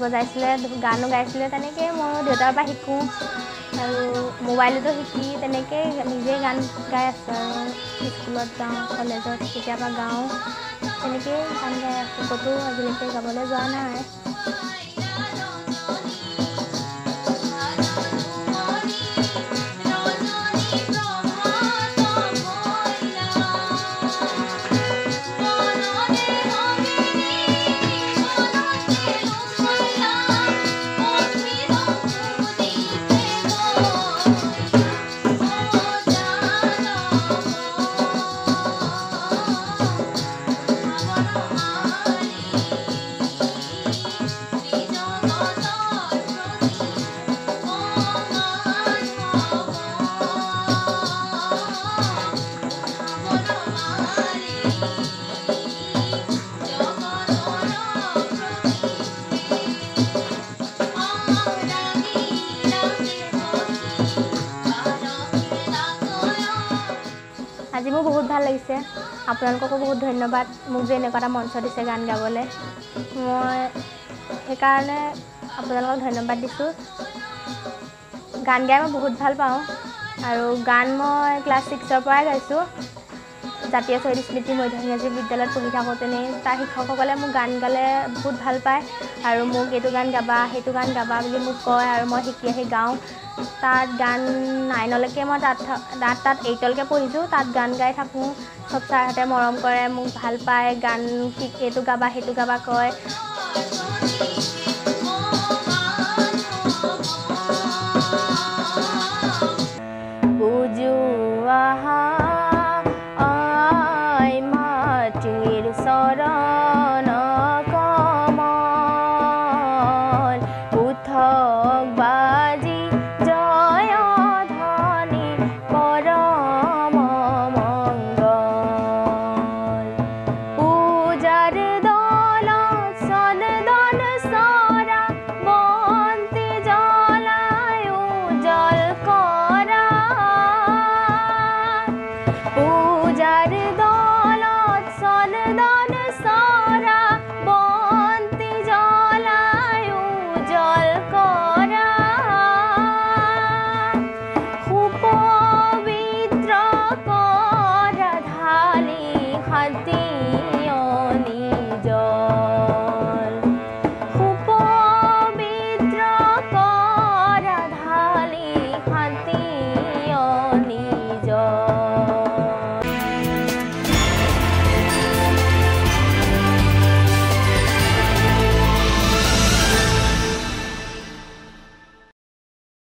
বজাইছিলে গানো গাইছিলে তেনেকৈ মই দেউতাৰ পৰা শিকোঁ আৰু মোবাইলতো শিকি তেনেকৈ নিজে গান গাই আছোঁ আৰু স্কুলত যাওঁ কলেজত কেতিয়াবা গাওঁ তেনেকৈয়ে গান গাই আছোঁ ক'তো আজিলৈকে গাবলৈ যোৱা নাই আজি মোৰ বহুত ভাল লাগিছে আপোনালোককো বহুত ধন্যবাদ মোক যে এনেকুৱা এটা মঞ্চ দিছে গান গাবলৈ মই সেইকাৰণে আপোনালোকক ধন্যবাদ দিছোঁ গান গাই মই বহুত ভাল পাওঁ আৰু গান মই ক্লাছ 6ৰ পৰাই গাইছোঁ জাতীয় শ্বহীদ স্মৃতি মধ্য ইংৰাজী বিদ্যালয়ত পঢ়ি থাকোঁতেনে তাৰ শিক্ষকসকলে মোক গান গালে বহুত ভাল পায় আৰু মোক এইটো গান গাবা সেইটো গান গাবা বুলি মোক কয় আৰু মই শিকি আহি গাওঁ তাত গান 9লৈকে মই তাত 8লৈকে পঢ়িছোঁ তাত গান গাই থাকোঁ চব ছাৰহঁতে মৰম কৰে মোক ভাল পায় গান এইটো গাবা সেইটো গাবা কয়